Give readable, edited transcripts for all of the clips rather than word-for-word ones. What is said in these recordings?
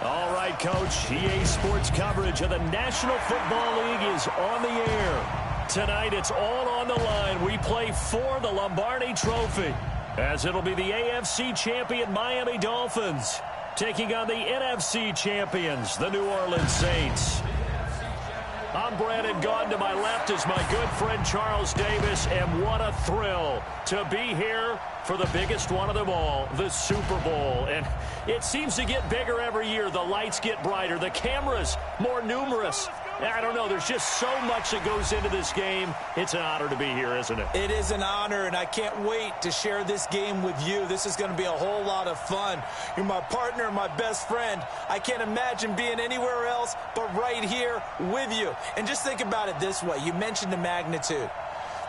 All right, Coach. EA Sports coverage of the National Football League is on the air. Tonight, it's all on the line. We play for the Lombardi Trophy, as it'll be the AFC champion Miami Dolphins taking on the NFC champions, the New Orleans Saints. I'm Brandon Gaudin. To my left is my good friend Charles Davis, and what a thrill to be here for the biggest one of them all, the Super Bowl. And it seems to get bigger every year. The lights get brighter, the cameras more numerous. I don't know, there's just so much that goes into this game. It's an honor to be here, isn't it? It is an honor, and I can't wait to share this game with you. This is going to be a whole lot of fun. You're my partner, my best friend. I can't imagine being anywhere else but right here with you. And just think about it this way. You mentioned the magnitude.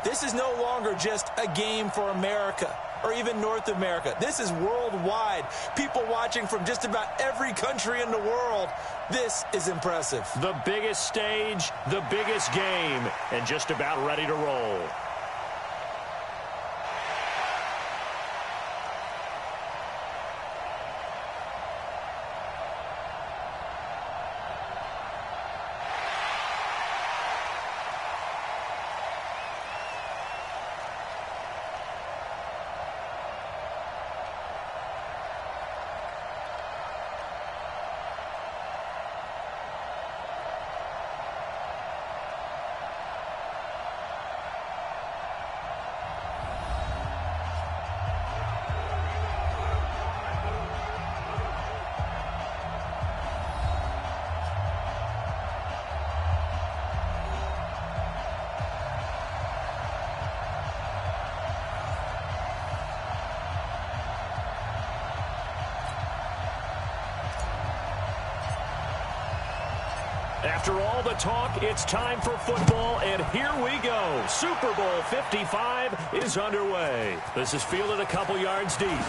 This is no longer just a game for America or even North America. This is worldwide. People watching from just about every country in the world. This is impressive. The biggest stage, the biggest game, and just about ready to roll. After all the talk, it's time for football, and here we go. Super Bowl 55 is underway. This is fielded a couple yards deep. And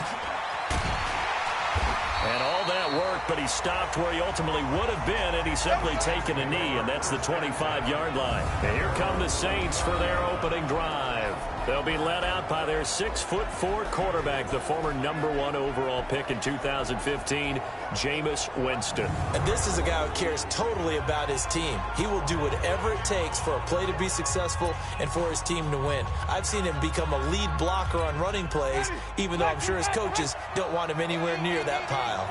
all that work, but he stopped where he ultimately would have been, and he's simply taken a knee, and that's the 25-yard line. And here come the Saints for their opening drive. They'll be led out by their 6'4" quarterback, the former #1 overall pick in 2015, Jameis Winston. And this is a guy who cares totally about his team. He will do whatever it takes for a play to be successful and for his team to win. I've seen him become a lead blocker on running plays, even though I'm sure his coaches don't want him anywhere near that pile.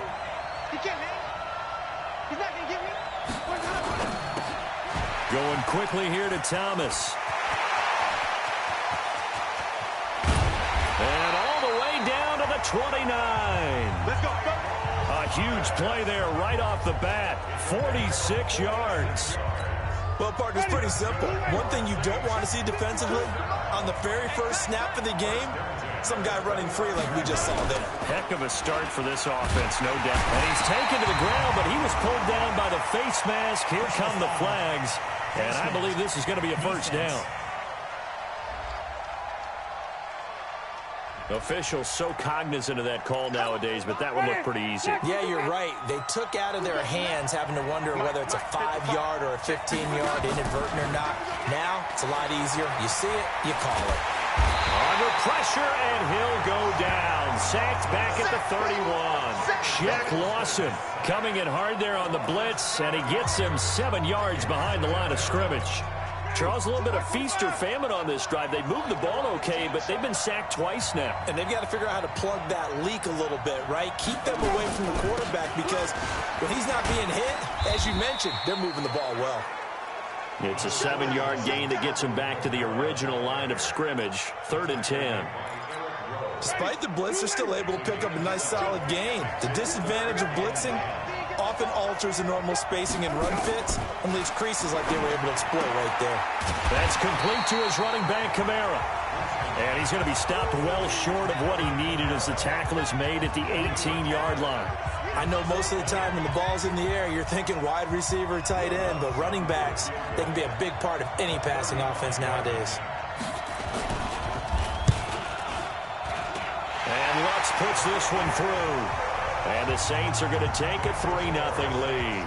He can't hang. He's not going to get me. Going quickly here to Thomas. And all the way down to the 29. Let's go. A huge play there right off the bat. 46 yards. Well, partner, it's pretty simple. One thing you don't want to see defensively, on the very first snap of the game, some guy running free like we just saw there. Heck of a start for this offense, no doubt. And he's taken to the ground, but he was pulled down by the face mask. Here come the flags. And I believe this is going to be a first down. Officials so cognizant of that call nowadays, but that would look pretty easy. Yeah, you're right. They took out of their hands having to wonder whether it's a 5-yard or a 15-yard, inadvertent or not. Now, it's a lot easier. You see it, you call it. Under pressure, and he'll go down. Sacked back at the 31. Shaq Lawson coming in hard there on the blitz, and he gets him 7 yards behind the line of scrimmage. Charles, a little bit of feast or famine on this drive. They moved the ball okay, but they've been sacked twice now. And they've got to figure out how to plug that leak a little bit, right? Keep them away from the quarterback, because when he's not being hit, as you mentioned, they're moving the ball well. It's a 7-yard gain that gets him back to the original line of scrimmage. 3rd and 10. Despite the blitz, they're still able to pick up a nice solid gain. The disadvantage of blitzing often alters the normal spacing and run fits and leaves creases like they were able to exploit right there. That's complete to his running back, Kamara. And he's going to be stopped well short of what he needed as the tackle is made at the 18-yard line. I know most of the time when the ball's in the air, you're thinking wide receiver, tight end, but running backs, they can be a big part of any passing offense nowadays. And Lutz puts this one through. And the Saints are going to take a 3-0 lead.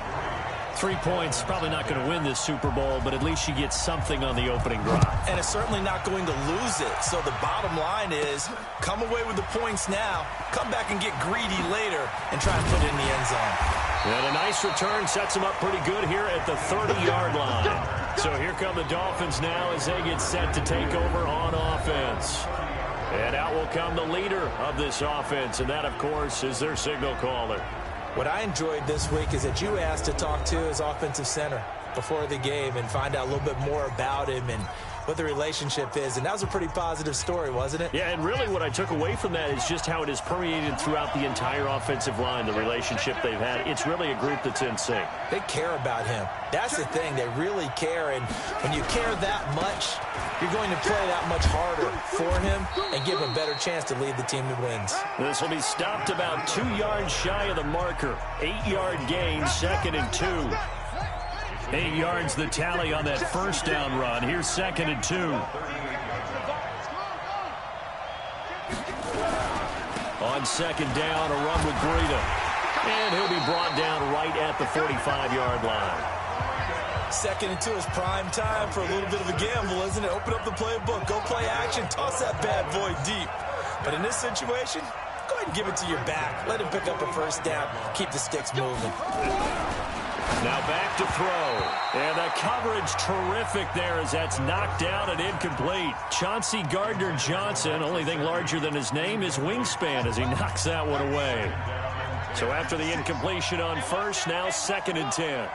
3 points, probably not going to win this Super Bowl, but at least you get something on the opening drive. And it's certainly not going to lose it. So the bottom line is, come away with the points now, come back and get greedy later, and try and put it in the end zone. And a nice return sets them up pretty good here at the 30-yard line. So here come the Dolphins now as they get set to take over on offense. And out will come the leader of this offense, and that, of course, is their signal caller. What I enjoyed this week is that you asked to talk to his offensive center before the game and find out a little bit more about him and what the relationship is. And that was a pretty positive story, wasn't it? Yeah, and really what I took away from that is just how it is permeated throughout the entire offensive line, the relationship they've had. It's really a group that's in sync. They care about him. That's the thing. They really care. And when you care that much, you're going to play that much harder for him and give him a better chance to lead the team to wins. This will be stopped about 2 yards shy of the marker. 8-yard gain, 2nd and 2. 8 yards the tally on that first down run. Here's 2nd and 2. On 2nd down, a run with Breida. And he'll be brought down right at the 45-yard line. 2nd and 2 is prime time for a little bit of a gamble, isn't it? Open up the playbook, go play action, toss that bad boy deep. But in this situation, go ahead and give it to your back. Let him pick up a first down. Keep the sticks moving. Now back to throw. And the coverage terrific there as that's knocked down and incomplete. Chauncey Gardner-Johnson, only thing larger than his name is wingspan as he knocks that one away. So after the incompletion on first, now 2nd and 10.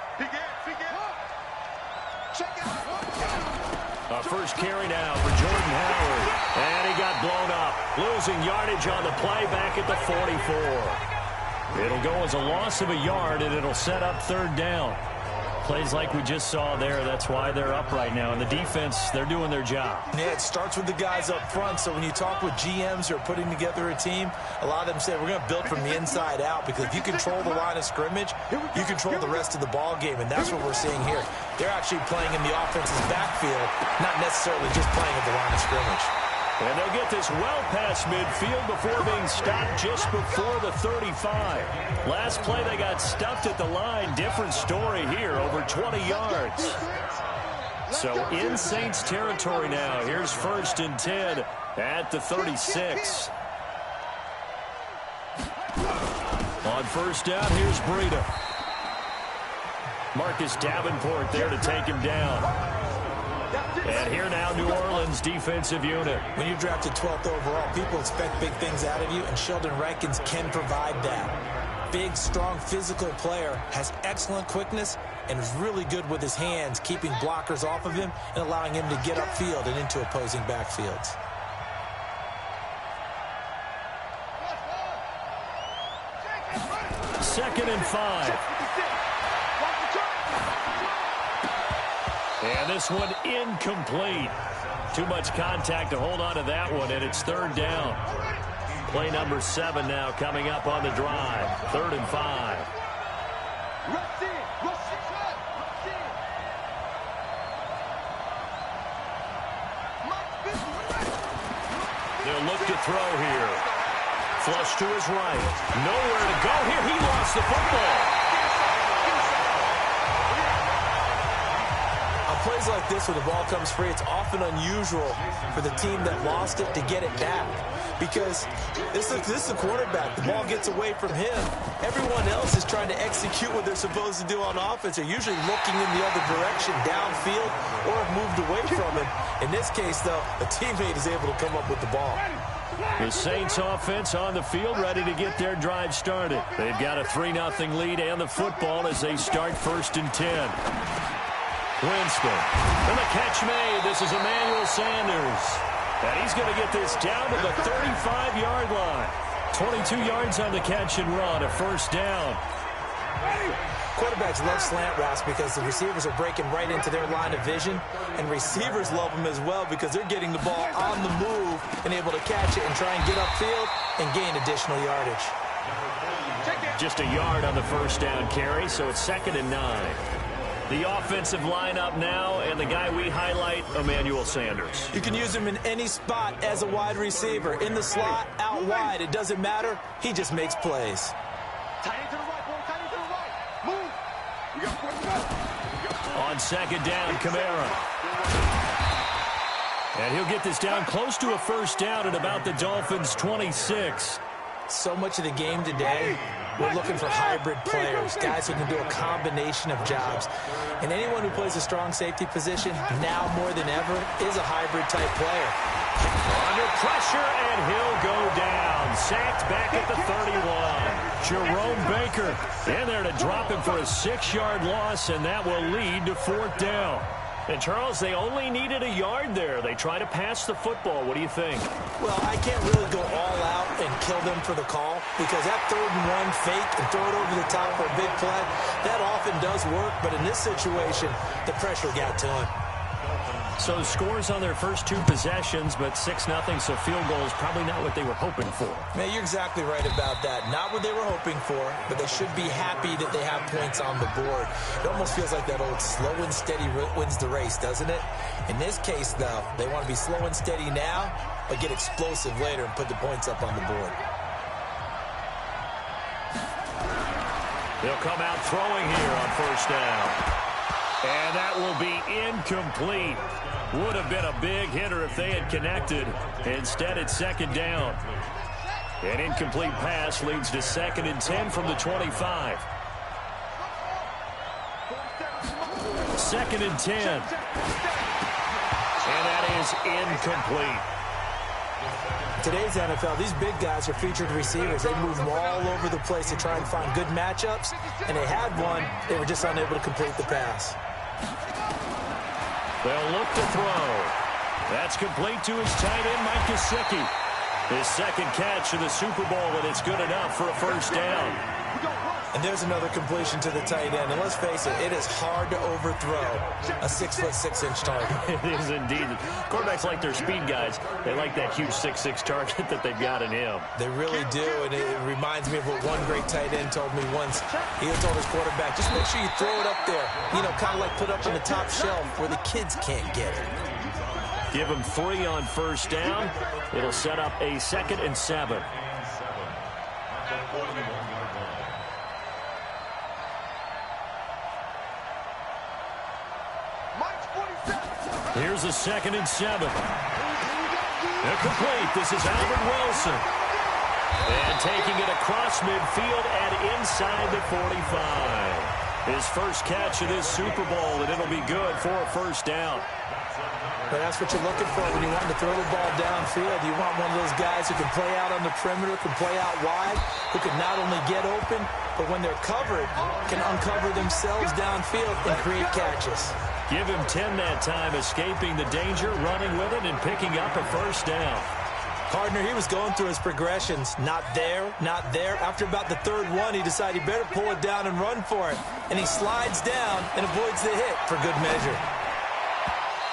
A first carry now for Jordan Howard. And he got blown up. Losing yardage on the play back at the 44. It'll go as a loss of a yard, and it'll set up 3rd down. Plays like we just saw there. That's why they're up right now. And the defense, they're doing their job. Yeah, it starts with the guys up front. So when you talk with GMs who are putting together a team, a lot of them say we're going to build from the inside out, because if you control the line of scrimmage, you control the rest of the ball game, and that's what we're seeing here. They're actually playing in the offense's backfield, not necessarily just playing at the line of scrimmage. And they'll get this well past midfield before being stopped just before the 35. Last play they got stuffed at the line. Different story here, over 20 yards. So in Saints territory now. Here's 1st and 10 at the 36. On first down, here's Breida. Marcus Davenport there to take him down. And here now, New Orleans defensive unit. When you're drafted 12th overall, people expect big things out of you, and Sheldon Rankins can provide that. Big, strong, physical player, has excellent quickness, and is really good with his hands, keeping blockers off of him and allowing him to get upfield and into opposing backfields. Second and 5. And this one incomplete. Too much contact to hold on to that one, and it's 3rd down. Play number 7 now coming up on the drive. 3rd and 5. They'll look to throw here. Flush to his right. Nowhere to go here. He lost the football. Plays like this where the ball comes free, it's often unusual for the team that lost it to get it back, because this is a quarterback. The ball gets away from him. Everyone else is trying to execute what they're supposed to do on offense. They're usually looking in the other direction, downfield, or have moved away from him. In this case, though, a teammate is able to come up with the ball. The Saints offense on the field, ready to get their drive started. They've got a 3-0 lead and the football as they start 1st and 10. Winston, and the catch made. This is Emmanuel Sanders. And he's going to get this down to the 35-yard line. 22 yards on the catch and run, a 1st down. Quarterbacks love slant routes because the receivers are breaking right into their line of vision, and receivers love them as well because they're getting the ball on the move and able to catch it and try and get upfield and gain additional yardage. Just a yard on the 1st down carry, so it's 2nd and 9. The offensive lineup now, and the guy we highlight, Emmanuel Sanders. You can use him in any spot as a wide receiver. In the slot, out wide, it doesn't matter. He just makes plays. On 2nd down, Kamara. And he'll get this down close to a 1st down at about the Dolphins' 26. So much of the game today We're looking for hybrid players, guys who can do a combination of jobs. And anyone who plays a strong safety position, now more than ever, is a hybrid-type player. Under pressure, and he'll go down. Sacked back at the 31. Jerome Baker in there to drop him for a 6-yard loss, and that will lead to 4th down. And, Charles, they only needed a yard there. They try to pass the football. What do you think? Well, I can't really go all out and kill them for the call because that 3rd and 1 fake and throw it over the top for a big play, that often does work. But in this situation, the pressure got to him. So scores on their first 2 possessions, but 6-0, so field goal is probably not what they were hoping for. Man, you're exactly right about that. Not what they were hoping for, but they should be happy that they have points on the board. It almost feels like that old slow and steady wins the race, doesn't it? In this case, though, they want to be slow and steady now, but get explosive later and put the points up on the board. They'll come out throwing here on 1st down. And that will be incomplete. Would have been a big hitter if they had connected. Instead, it's 2nd down. An incomplete pass leads to 2nd and 10 from the 25. 2nd and 10. And that is incomplete. Today's NFL, these big guys are featured receivers. They move them all over the place to try and find good matchups. And they had one. They were just unable to complete the pass. They'll look to throw. That's complete to his tight end, Mike Gesicki. His 2nd catch of the Super Bowl, and it's good enough for a 1st down. And there's another completion to the tight end. And let's face it, it is hard to overthrow a 6'6" target. It is indeed. Quarterbacks like their speed guys. They like that huge 6'6" target that they've got in him. They really do, and it reminds me of what one great tight end told me once. He told his quarterback, just make sure you throw it up there. You know, kind of like put up on the top shelf where the kids can't get it. Give him 3 on 1st down. It'll set up a 2nd and 7. Here's a 2nd and 7. Incomplete. This is Albert Wilson. And taking it across midfield and inside the 45. His first catch of this Super Bowl, and it'll be good for a 1st down. But that's what you're looking for when you want to throw the ball downfield. You want one of those guys who can play out on the perimeter, can play out wide, who can not only get open, but when they're covered, can uncover themselves downfield and create catches. Give him 10 that time, escaping the danger, running with it, and picking up a 1st down. Partner, he was going through his progressions. Not there, not there. After about the 3rd one, he decided he better pull it down and run for it. And he slides down and avoids the hit for good measure.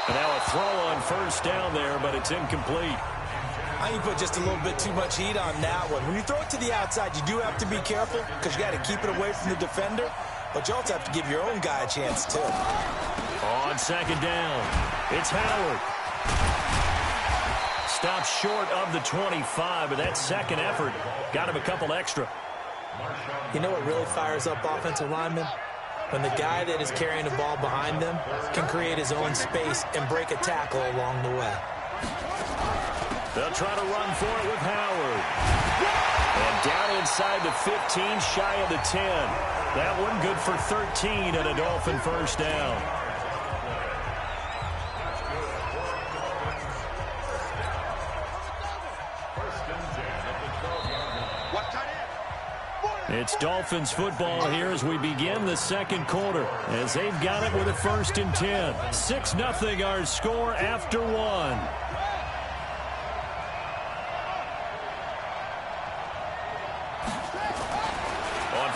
And now a throw on 1st down there, but it's incomplete. I think you put just a little bit too much heat on that one. When you throw it to the outside, you do have to be careful because you got to keep it away from the defender. But you also have to give your own guy a chance, too. On 2nd down, it's Howard. Stopped short of the 25, but that 2nd effort got him a couple extra. You know what really fires up offensive linemen? When the guy that is carrying the ball behind them can create his own space and break a tackle along the way. They'll try to run for it with Howard. And down inside the 15, shy of the 10. That one good for 13 and a Dolphin 1st down. It's Dolphins football here as we begin the 2nd quarter, as they've got it with a 1st and 10. 6-0 our score after 1. On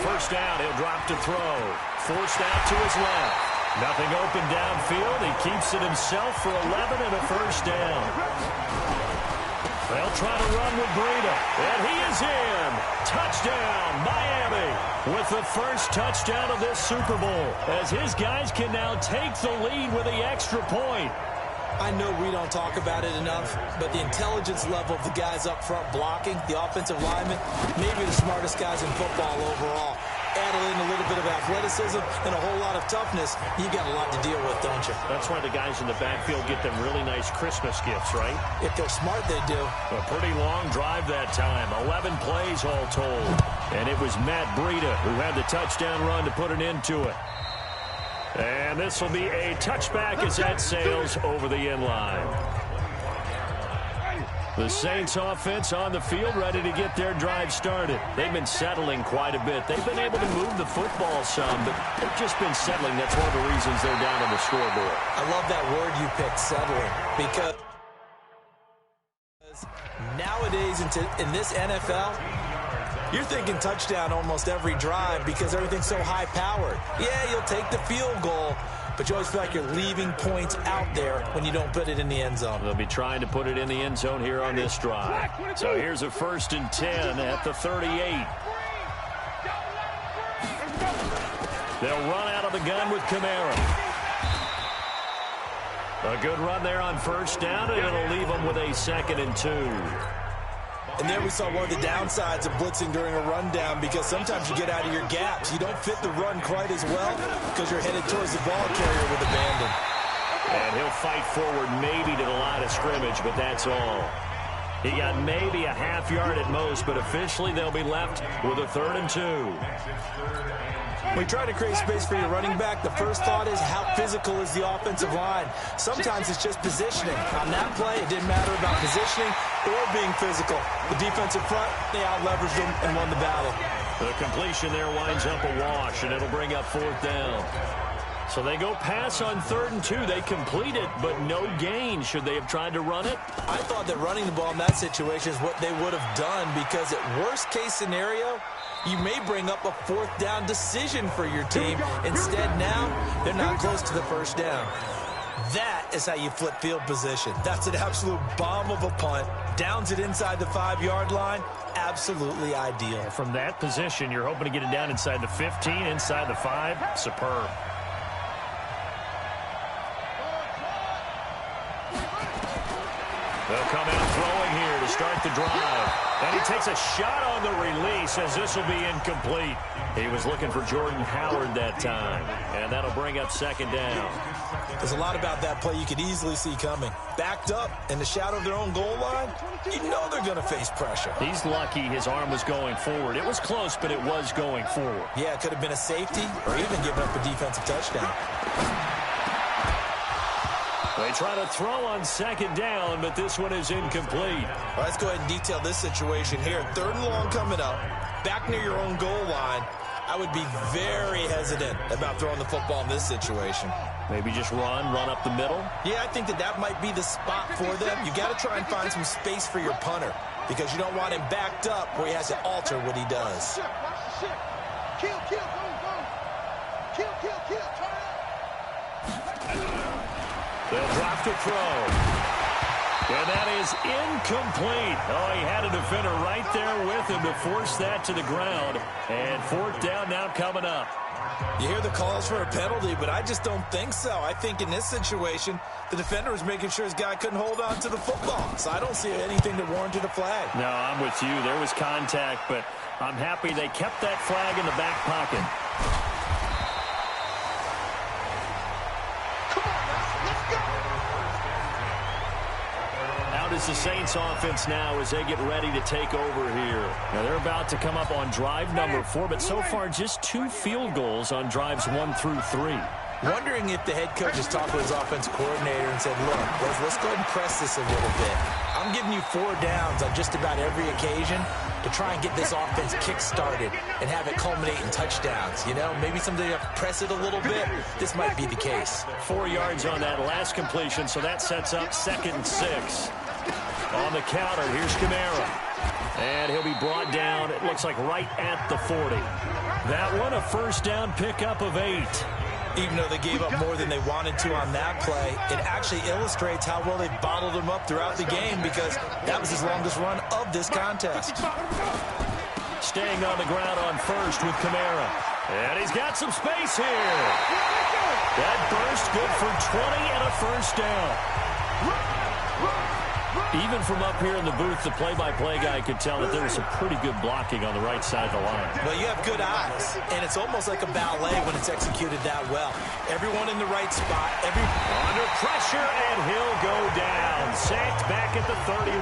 1st down, he'll drop to throw. Forced out to his left. Nothing open downfield. He keeps it himself for 11 and a 1st down. They'll try to run with Breida, and he is in. Touchdown, Miami, with the first touchdown of this Super Bowl, as his guys can now take the lead with the extra point. I know we don't talk about it enough, but the intelligence level of the guys up front blocking, the offensive linemen, maybe the smartest guys in football overall. Add in a little little bit of athleticism and a whole lot of toughness, you got a lot to deal with, don't you? That's why the guys in the backfield get them really nice Christmas gifts, right? If they're smart, they do. A pretty long drive that time. 11 plays all told. And it was Matt Breida who had the touchdown run to put an end to it. And this will be a touchback as that sails over the end line. The Saints offense on the field ready to get their drive started. They've been settling quite a bit. They've been able to move the football some, but they've just been settling. That's one of the reasons they're down on the scoreboard. I love that word you picked, settling, because nowadays in this NFL, you're thinking touchdown almost every drive because everything's so high-powered. Yeah, you'll take the field goal, but you always feel like you're leaving points out there when you don't put it in the end zone. They'll be trying to put it in the end zone here on this drive. So here's a 1st and 10 at the 38. They'll run out of the gun with Kamara. A good run there on 1st down, and it'll leave them with a 2nd and 2. And there we saw one of the downsides of blitzing during a rundown, because sometimes you get out of your gaps. You don't fit the run quite as well because you're headed towards the ball carrier with abandon. And he'll fight forward maybe to the line of scrimmage, but that's all. He got maybe a half yard at most, but officially they'll be left with a 3rd and 2. When you try to create space for your running back, the first thought is how physical is the offensive line. Sometimes it's just positioning. On that play, it didn't matter about positioning or being physical. The defensive front, they out-leveraged them and won the battle. The completion there winds up a wash, and it'll bring up 4th down. So they go pass on 3rd and 2. They complete it, but no gain. Should they have tried to run it? I thought that running the ball in that situation is what they would have done, because at worst-case scenario, you may bring up a 4th down decision for your team. Instead, now, they're not close to the 1st down. That is how you flip field position. That's an absolute bomb of a punt. Downs it inside the 5-yard line. Absolutely ideal. From that position, you're hoping to get it down inside the 15, inside the 5. Superb. They'll come out throwing here to start the drive. And he takes a shot on the release, as this will be incomplete. He was looking for Jordan Howard that time. And that'll bring up 2nd down. There's a lot about that play you could easily see coming. Backed up in the shadow of their own goal line, you know they're going to face pressure. He's lucky his arm was going forward. It was close, but it was going forward. Yeah, it could have been a safety or even given up a defensive touchdown. They try to throw on 2nd down, but this one is incomplete. Well, let's go ahead and detail this situation here. 3rd and long coming up, back near your own goal line. I would be very hesitant about throwing the football in this situation. Maybe just run up the middle? Yeah, I think that might be the spot for them. You got to try and find some space for your punter, because you don't want him backed up where he has to alter what he does. Kill, go, go. Kill, turn it. They'll drop to throw. And that is incomplete. Oh, he had a defender right there with him to force that to the ground. And 4th down now coming up. You hear the calls for a penalty, but I just don't think so. I think in this situation, the defender was making sure his guy couldn't hold on to the football. So I don't see anything that warranted a flag. No, I'm with you. There was contact, but I'm happy they kept that flag in the back pocket. Out is the Saints offense now as they get ready to take over here. Now they're about to come up on drive number 4, but so far just 2 field goals on drives 1 through 3. Wondering if the head coach has talked to his offensive coordinator and said, look, let's go ahead and press this a little bit. I'm giving you 4 downs on just about every occasion to try and get this offense kick-started and have it culminate in touchdowns. You know, maybe someday you have to press it a little bit. This might be the case. 4 yards on that last completion, so that sets up 2nd and 6. On the counter, here's Kamara. And he'll be brought down, it looks like right at the 40. That one, a 1st down pickup of 8. Even though they gave up more than they wanted to on that play, it actually illustrates how well they bottled him up throughout the game, because that was his longest run of this contest. Staying on the ground on 1st with Kamara. And he's got some space here. That burst good for 20 and a 1st down. Even from up here in the booth, the play-by-play guy could tell that there was some pretty good blocking on the right side of the line. Well, you have good eyes, and it's almost like a ballet when it's executed that well. Everyone in the right spot. Under pressure, and he'll go down. Sacked back at the 31.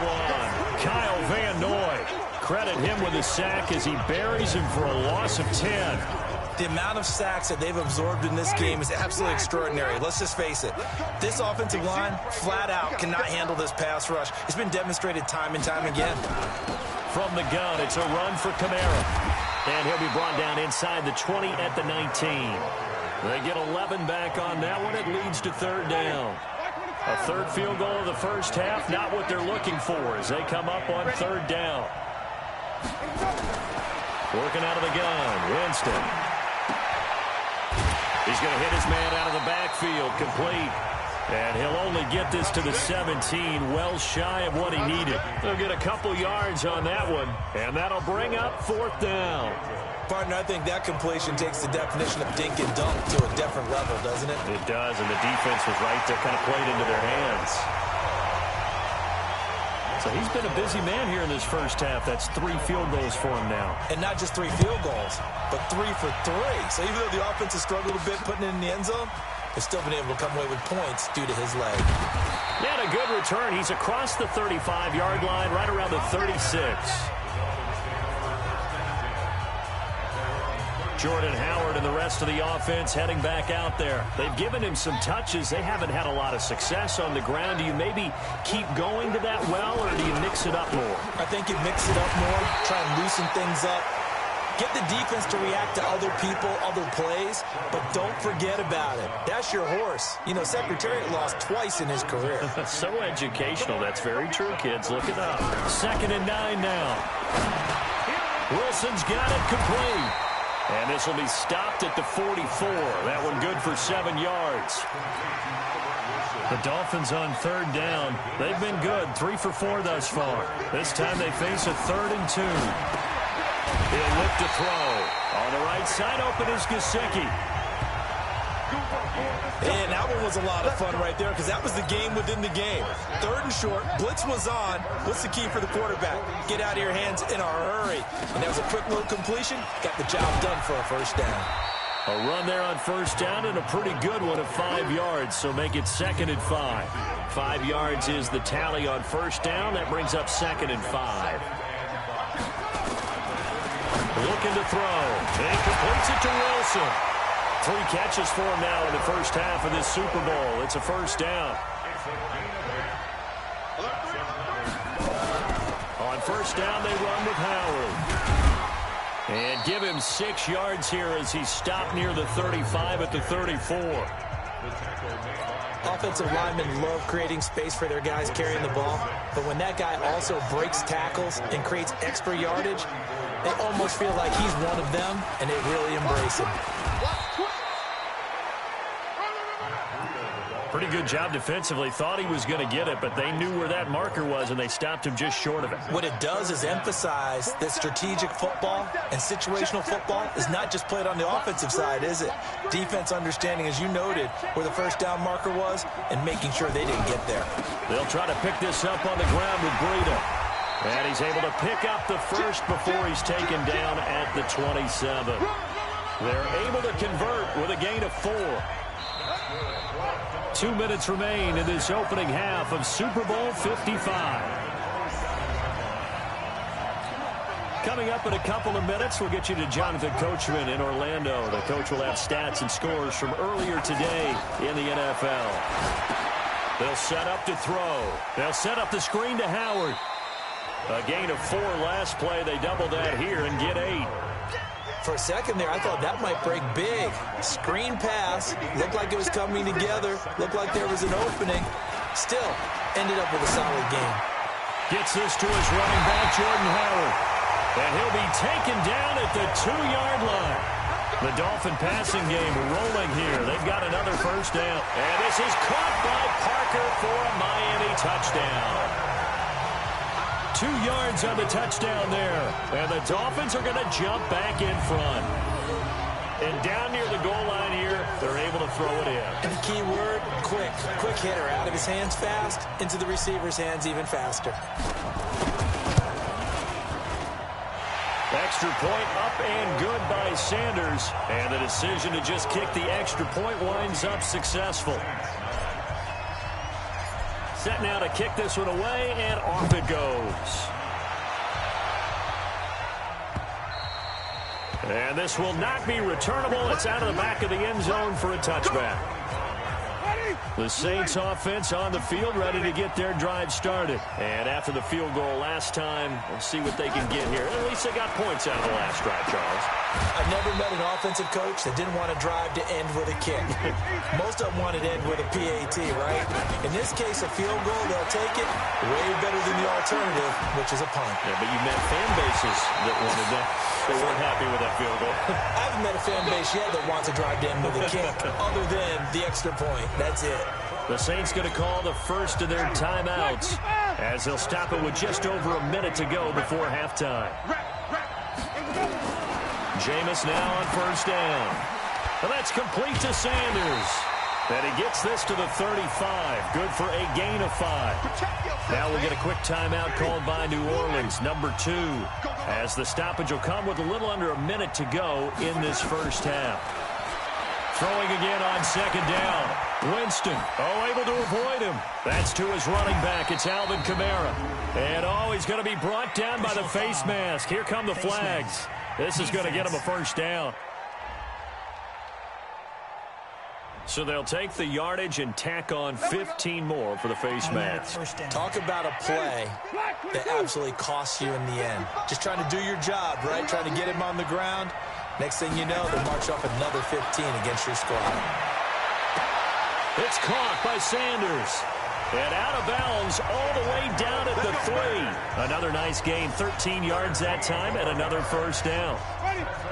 Kyle Van Noy. Credit him with a sack as he buries him for a loss of 10. The amount of sacks that they've absorbed in this game is absolutely extraordinary. Let's just face it. This offensive line, flat out, cannot handle this pass rush. It's been demonstrated time and time again. From the gun, it's a run for Kamara. And he'll be brought down inside the 20 at the 19. They get 11 back on that one. It leads to third down. A third field goal of the first half, not what they're looking for as they come up on third down. Working out of the gun, Winston. He's going to hit his man out of the backfield, complete. And he'll only get this to the 17, well shy of what he needed. They'll get a couple yards on that one, and that'll bring up fourth down. Partner, I think that completion takes the definition of dink and dunk to a different level, doesn't it? It does, and the defense was right to kind of play it into their hands. So he's been a busy man here in this first half. That's 3 field goals for him now. And not just 3 field goals, but 3 for 3. So even though the offense has struggled a bit putting it in the end zone, they've still been able to come away with points due to his leg. He had a good return. He's across the 35-yard line, right around the 36. Jordan Howard and the rest of the offense heading back out there. They've given him some touches. They haven't had a lot of success on the ground. Do you maybe keep going to that well, or do you mix it up more? I think you mix it up more, try and loosen things up. Get the defense to react to other people, other plays, but don't forget about it. That's your horse. You know, Secretariat lost twice in his career. So educational. That's very true, kids. Look it up. 2nd and 9 now. Wilson's got it complete. And this will be stopped at the 44. That one good for 7 yards. The Dolphins on third down. They've been good. 3 for 4 thus far. This time they face a 3rd and 2. He'll look to throw. On the right side, open is Gesicki. And that one was a lot of fun right there because that was the game within the game. 3rd and short. Blitz was on. What's the key for the quarterback? Get out of your hands in a hurry. And that was a quick little completion. Got the job done for a first down. A run there on first down and a pretty good one of 5 yards, so make it 2nd and 5. 5 yards is the tally on first down. That brings up 2nd and 5. Looking to throw. And completes it to Wilson. 3 catches for him now in the first half of this Super Bowl. It's a first down. On first down, they run with Howard. And give him 6 yards here as he stopped near the 35 at the 34. Offensive linemen love creating space for their guys carrying the ball. But when that guy also breaks tackles and creates extra yardage, they almost feel like he's one of them, and they really embrace him. Pretty good job defensively. Thought he was going to get it, but they knew where that marker was, and they stopped him just short of it. What it does is emphasize that strategic football and situational football is not just played on the offensive side, is it? Defense understanding, as you noted, where the first down marker was and making sure they didn't get there. They'll try to pick this up on the ground with Breida. And he's able to pick up the first before he's taken down at the 27. They're able to convert with a gain of 4. 2 minutes remain in this opening half of Super Bowl 55. Coming up in a couple of minutes, we'll get you to Jonathan Coachman in Orlando. The coach will have stats and scores from earlier today in the NFL. They'll set up to throw. They'll set up the screen to Howard. A gain of 4 last play. They double that here and get 8. For a second there, I thought that might break big. Screen pass. Looked like it was coming together. Looked like there was an opening. Still, ended up with a solid game. Gets this to his running back, Jordan Howard. And he'll be taken down at the 2-yard line. The Dolphin passing game rolling here. They've got another first down. And this is caught by Parker for a Miami touchdown. 2 yards on the touchdown there. And the Dolphins are going to jump back in front. And down near the goal line here, they're able to throw it in. And the key word, Quick hitter out of his hands fast, into the receiver's hands even faster. Extra point up and good by Sanders. And the decision to just kick the extra point winds up successful. Set now to kick this one away, and off it goes. And this will not be returnable. It's out of the back of the end zone for a touchback. The Saints offense on the field, ready to get their drive started. And after the field goal last time, we'll see what they can get here. At least they got points out of the last drive, Charles. I've never met an offensive coach that didn't want to drive to end with a kick. Most of them wanted to end with a PAT, right? In this case, a field goal, they'll take it way better than the alternative, which is a punt. Yeah, but you met fan bases that wanted that. They weren't happy with that field goal. I haven't met a fan base yet that wants to drive to end with a kick, other than the extra point. That's it. The Saints going to call the first of their timeouts as they'll stop it with just over a minute to go before halftime. Jameis now on first down. Well, that's complete to Sanders. And he gets this to the 35. Good for a gain of 5. Now we'll get a quick timeout called by New Orleans, number 2, as the stoppage will come with a little under a minute to go in this first half. Throwing again on second down. Winston, able to avoid him. That's to his running back. It's Alvin Kamara. And, he's going to be brought down by the face mask. Here come the flags. This is going to get him a first down. So they'll take the yardage and tack on 15 more for the face mask. Talk about a play that absolutely costs you in the end. Just trying to do your job, right? Trying to get him on the ground. Next thing you know, they march off another 15 against your squad. It's caught by Sanders. And out of bounds all the way down at the 3. Another nice gain, 13 yards that time, and another first down.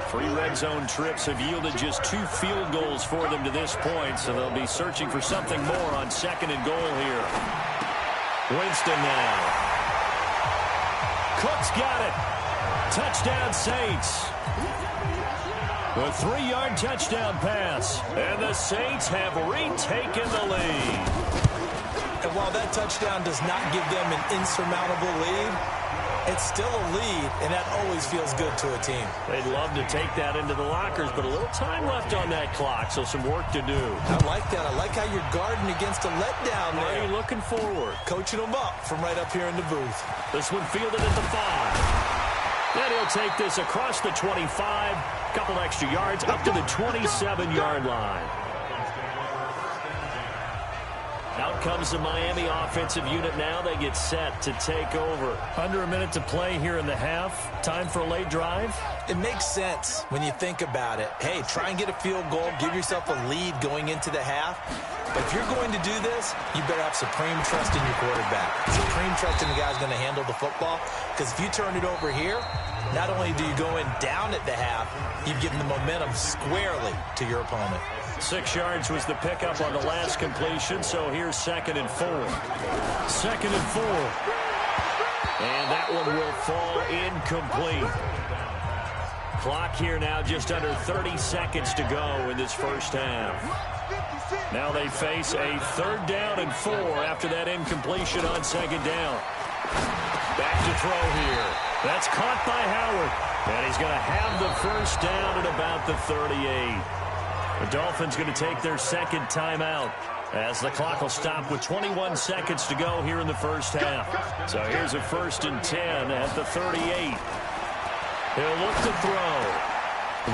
3 red zone trips have yielded just 2 field goals for them to this point, so they'll be searching for something more on second and goal here. Winston now. Cook's got it. Touchdown Saints. A 3-yard touchdown pass. And the Saints have retaken the lead. And while that touchdown does not give them an insurmountable lead, it's still a lead, and that always feels good to a team. They'd love to take that into the lockers, but a little time left on that clock, so some work to do. I like that. I like how you're guarding against a letdown there. Already looking forward. Coaching them up from right up here in the booth. This one fielded at the 5. Then he'll take this across the 25, a couple extra yards, up to the 27-yard line. Out comes the Miami offensive unit now. They get set to take over. Under a minute to play here in the half. Time for a late drive. It makes sense when you think about it. Hey, try and get a field goal. Give yourself a lead going into the half. But if you're going to do this, you better have supreme trust in your quarterback. Supreme trust in the guy's going to handle the football. Because if you turn it over here, not only do you go in down at the half, you've given the momentum squarely to your opponent. 6 yards was the pickup on the last completion, so here's 2nd and 4. 2nd and 4. And that one will fall incomplete. Clock here now just under 30 seconds to go in this first half. Now they face a 3rd down and 4 after that incompletion on 2nd down. Back to throw here. That's caught by Howard. And he's going to have the first down at about the 38. The Dolphins going to take their 2nd timeout as the clock will stop with 21 seconds to go here in the first half. So here's a 1st and 10 at the 38. He'll look to throw.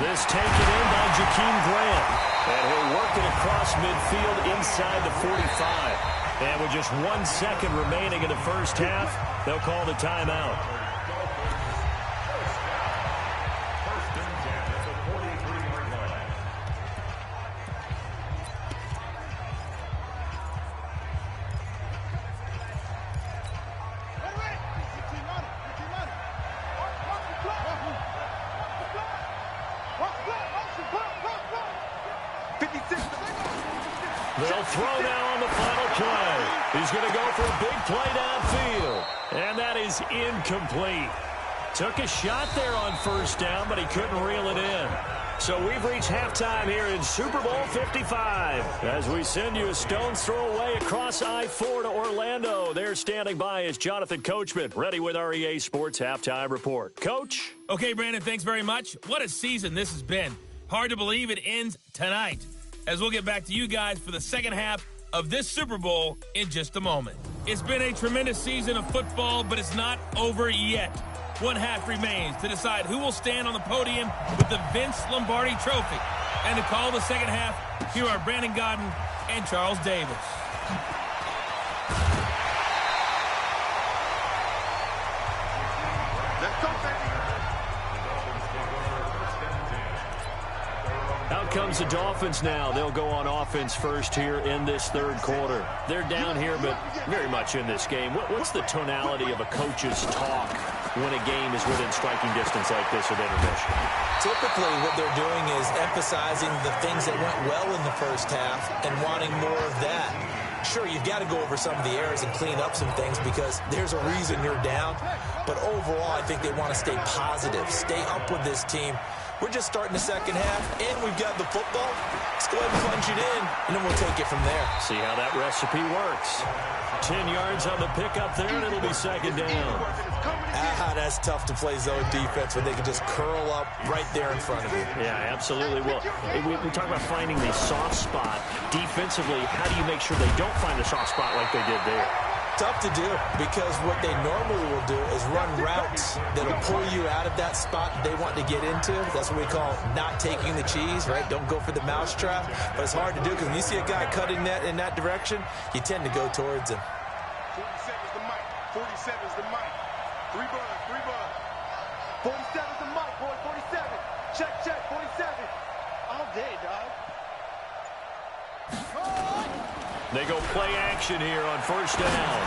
This taken in by Jakeem Grant. And he'll work it across midfield inside the 45. And with just 1 second remaining in the first half, they'll call the timeout. They'll throw now on the final play. He's going to go for a big play downfield. And that is incomplete. Took a shot there on first down, but he couldn't reel it in. So we've reached halftime here in Super Bowl 55 as we send you a stone's throw away across I-4 to Orlando. There standing by is Jonathan Coachman, ready with our EA Sports Halftime Report. Coach? Okay, Brandon, thanks very much. What a season this has been. Hard to believe it ends tonight, as we'll get back to you guys for the second half of this Super Bowl in just a moment. It's been a tremendous season of football, but it's not over yet. One half remains to decide who will stand on the podium with the Vince Lombardi Trophy. And to call the second half, here are Brandon Godden and Charles Davis. Let's go, baby. Out comes the Dolphins now. They'll go on offense first here in this third quarter. They're down here, but very much in this game. What's the tonality of a coach's talk when a game is within striking distance like this at intermission? Typically, what they're doing is emphasizing the things that went well in the first half and wanting more of that. Sure, you've got to go over some of the errors and clean up some things because there's a reason you're down. But overall, I think they want to stay positive, stay up with this team. We're just starting the second half, and we've got the football. Let's go ahead and punch it in, and then we'll take it from there. See how that recipe works. 10 yards on the pickup there, and it'll be second down. That's tough to play zone defense when they can just curl up right there in front of you. Yeah, absolutely. Well, we talk about finding the soft spot. Defensively, how do you make sure they don't find the soft spot like they did there? Tough to do because what they normally will do is run routes that'll pull you out of that spot they want to get into. That's what we call not taking the cheese, right? Don't go for the mousetrap. But it's hard to do because when you see a guy cutting that in that direction, you tend to go towards him. 47's the mic. 47's the mic. 3 buds, 3 buds. 47's the mic, boy. 47. Check, check. 47. All day, dog. They go play action here on first down.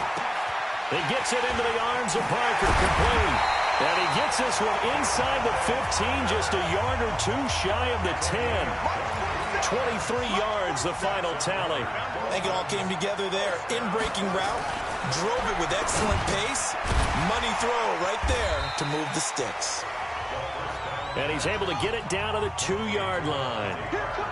He gets it into the arms of Parker, complete. And he gets this one inside the 15, just a yard or two shy of the 10. 23 yards, the final tally. I think it all came together there. In-breaking route, drove it with excellent pace. Money throw right there to move the sticks. And he's able to get it down to the 2-yard line.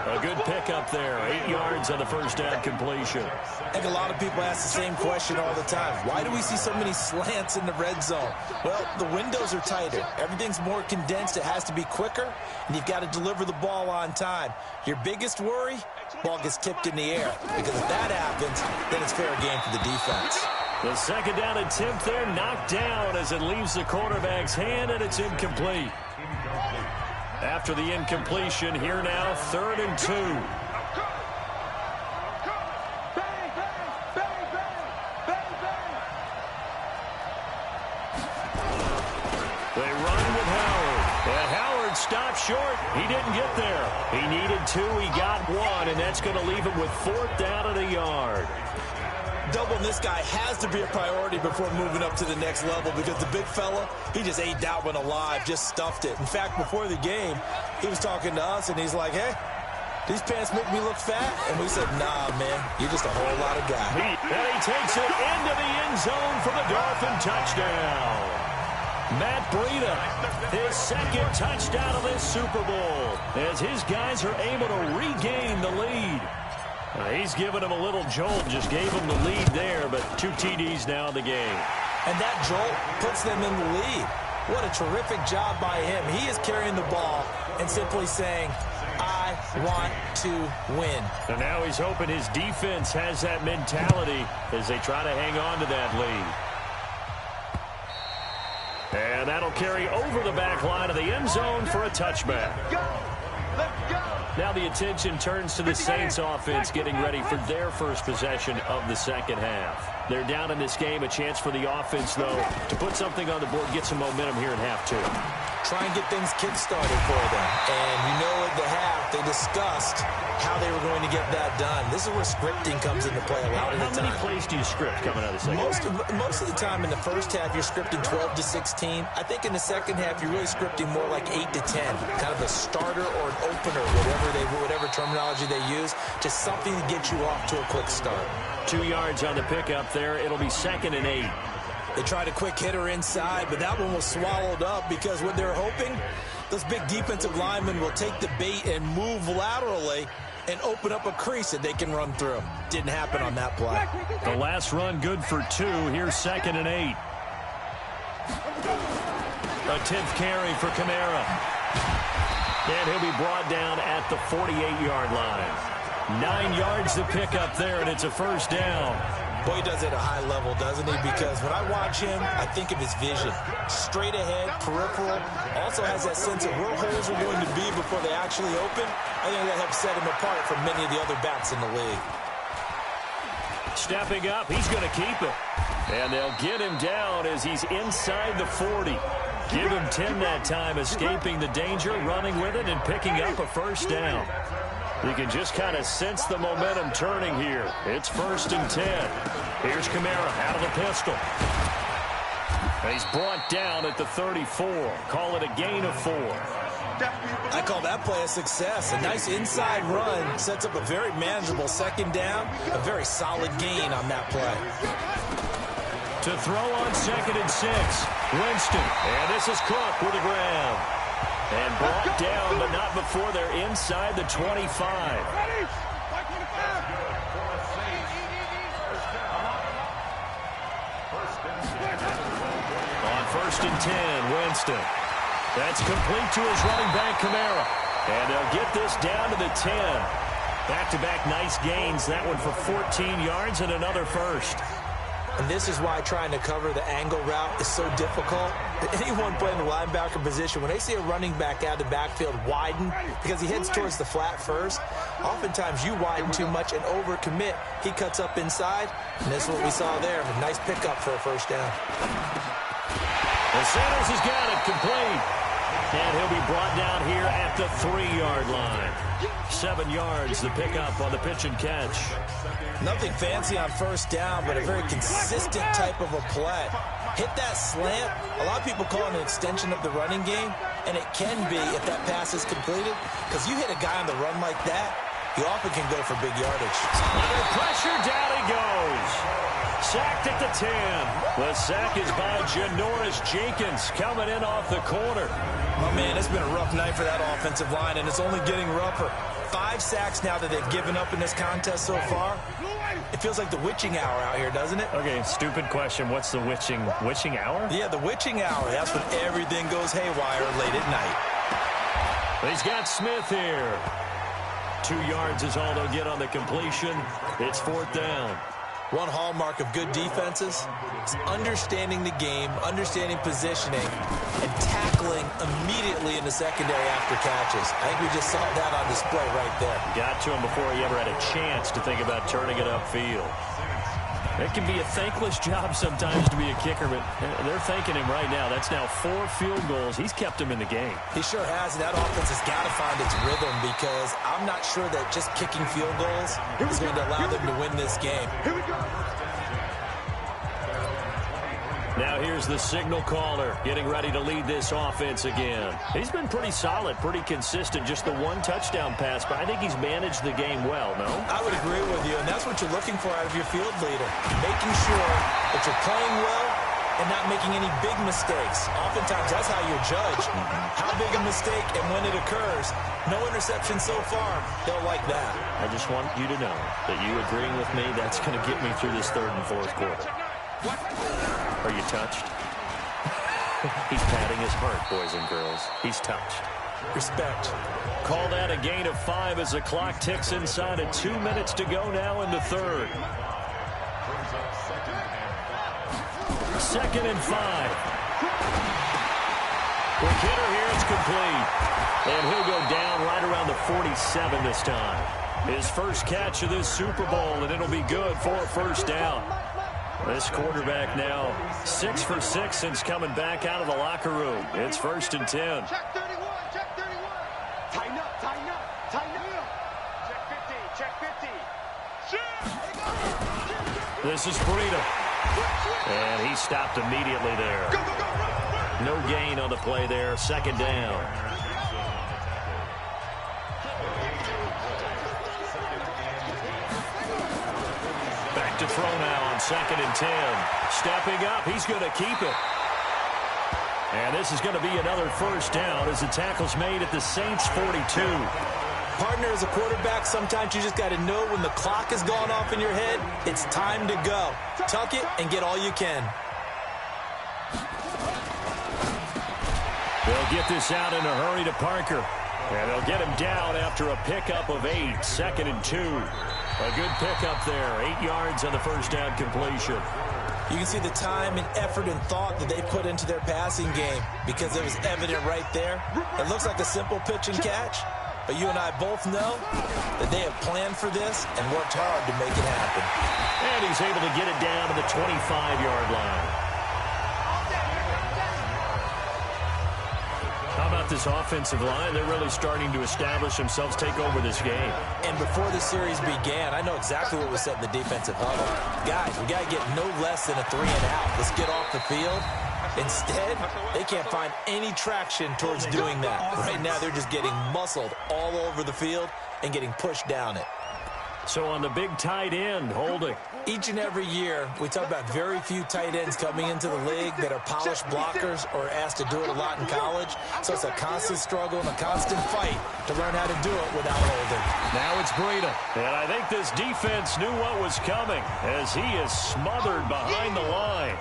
A good pickup there. 8 yards on the first down completion. I think a lot of people ask the same question all the time. Why do we see so many slants in the red zone? Well, the windows are tighter. Everything's more condensed. It has to be quicker, and you've got to deliver the ball on time. Your biggest worry, ball gets tipped in the air. Because if that happens, then it's fair game for the defense. The second down attempt there knocked down as it leaves the quarterback's hand, and it's incomplete. After the incompletion, here now, 3rd and 2. They run with Howard. And Howard stopped short. He didn't get there. He needed 2. He got 1, and that's going to leave him with 4th down at a yard. Doubling this guy has to be a priority before moving up to the next level because the big fella, he just ate that one alive, just stuffed it. In fact, before the game, he was talking to us, and he's like, hey, these pants make me look fat? And we said, nah, man, you're just a whole lot of guy. And he takes it into the end zone for the Dolphin touchdown. Matt Breida, his second touchdown of this Super Bowl, as his guys are able to regain the lead. He's given him a little jolt, just gave him the lead there, but 2 TDs now in the game. And that jolt puts them in the lead. What a terrific job by him. He is carrying the ball and simply saying, I want to win. And now he's hoping his defense has that mentality as they try to hang on to that lead. And that'll carry over the back line of the end zone for a touchback. Let's go. Now the attention turns to the Saints offense getting ready for their first possession of the second half. They're down in this game. A chance for the offense, though, to put something on the board, get some momentum here in half 2. Try and get things kick-started for them. And you know at the half, they discussed how they were going to get that done. This is where scripting comes into play a lot of the time. How many plays do you script coming out of the second half? Most of the time in the first half, you're scripting 12 to 16. I think in the second half, you're really scripting more like 8 to 10. Kind of a starter or an opener, whatever terminology they use. Just something to get you off to a quick start. 2 yards on the pickup there. It'll be 2nd and 8. They tried a quick hitter inside, but that one was swallowed up because what they're hoping, those big defensive linemen will take the bait and move laterally and open up a crease that they can run through. Didn't happen on that play. The last run good for 2. Here's 2nd and 8. A 10th carry for Kamara. And he'll be brought down at the 48-yard line. 9 yards to pick up there, and it's a first down. Boy, he does it at a high level, doesn't he? Because when I watch him, I think of his vision. Straight ahead, peripheral. Also has that sense of where holes are going to be before they actually open. I think that helps set him apart from many of the other backs in the league. Stepping up, he's going to keep it. And they'll get him down as he's inside the 40. Give him 10 that time, escaping the danger, running with it, and picking up a first down. You can just kind of sense the momentum turning here. It's 1st and 10. Here's Kamara out of the pistol. And he's brought down at the 34. Call it a gain of 4. I call that play a success. A nice inside run sets up a very manageable 2nd down. A very solid gain on that play. To throw on 2nd and 6. Winston. And this is Cook with a grab. And brought down, but not before they're inside the 25. On 1st and 10, Winston. That's complete to his running back, Kamara. And they'll get this down to the 10. Back-to-back nice gains. That one for 14 yards and another first. And this is why trying to cover the angle route is so difficult. Anyone playing the linebacker position, when they see a running back out of the backfield widen, because he heads towards the flat first, oftentimes you widen too much and overcommit. He cuts up inside, and this is what we saw there. A nice pickup for a first down. And Sanders has got it complete. And he'll be brought down here at the 3-yard line. 7 yards, the pickup on the pitch and catch. Nothing fancy on first down, but a very consistent type of a play. Hit that slant. A lot of people call it an extension of the running game, and it can be if that pass is completed, because you hit a guy on the run like that, you often can go for big yardage. Under pressure, down he goes. Sacked at the 10. The sack is by Janoris Jenkins coming in off the corner. Oh, man, it's been a rough night for that offensive line, and it's only getting rougher. 5 sacks now that they've given up in this contest so far. It feels like the witching hour out here, doesn't it? Okay, stupid question. What's the witching hour? Yeah, the witching hour. That's when everything goes haywire late at night. He's got Smith here. 2 yards is all they'll get on the completion. It's 4th down. One hallmark of good defenses is understanding the game, understanding positioning, and tackling immediately in the secondary after catches. I think we just saw that on display right there. Got to him before he ever had a chance to think about turning it upfield. It can be a thankless job sometimes to be a kicker, but they're thanking him right now. That's now 4 field goals. He's kept him in the game. He sure has, and that offense has got to find its rhythm, because I'm not sure that just kicking field goals is going to allow them to win this game. Now here's the signal caller getting ready to lead this offense again. He's been pretty solid, pretty consistent, just the 1 touchdown pass, but I think he's managed the game well, no? I would agree with you, and that's what you're looking for out of your field leader, making sure that you're playing well and not making any big mistakes. Oftentimes, that's how you're judged. How big a mistake and when it occurs. No interception so far. They'll like that. I just want you to know that you agreeing with me, that's going to get me through this 3rd and 4th quarter. Are you touched? He's patting his heart, boys and girls. He's touched. Respect. Call that a gain of 5 as the clock ticks inside of 2 minutes to go now in the 3rd. 2nd and 5. Quick hitter here, it's complete. And he'll go down right around the 47 this time. His first catch of this Super Bowl, and it'll be good for a first down. This quarterback now 6 for 6 since coming back out of the locker room. It's 1st and 10. Check 31, check 31. Tighten up, tighten up, tighten up. Check 50, check 50. This is Freedom. And he stopped immediately there. No gain on the play there. 2nd down. to throw now on 2nd and 10. Stepping up, he's going to keep it. And this is going to be another first down as the tackle's made at the Saints' 42. Partner, as a quarterback, sometimes you just got to know when the clock has gone off in your head, it's time to go. Tuck it and get all you can. They'll get this out in a hurry to Parker. And they'll get him down after a pickup of 8, 2nd and 2. A good pickup there, 8 yards on the first down completion. You can see the time and effort and thought that they put into their passing game because it was evident right there. It looks like a simple pitch and catch, but you and I both know that they have planned for this and worked hard to make it happen. And he's able to get it down to the 25-yard line. How about this offensive line? They're really starting to establish themselves, take over this game. And before the series began, I know exactly what was said in the defensive huddle. Guys, we got to get no less than a 3 and out. Let's get off the field. Instead, they can't find any traction towards doing that. Right now, they're just getting muscled all over the field and getting pushed down it. So on the big tight end, holding. Each and every year, we talk about very few tight ends coming into the league that are polished blockers or asked to do it a lot in college. So it's a constant struggle and a constant fight to learn how to do it without holding. Now it's Breida. And I think this defense knew what was coming as he is smothered behind the line.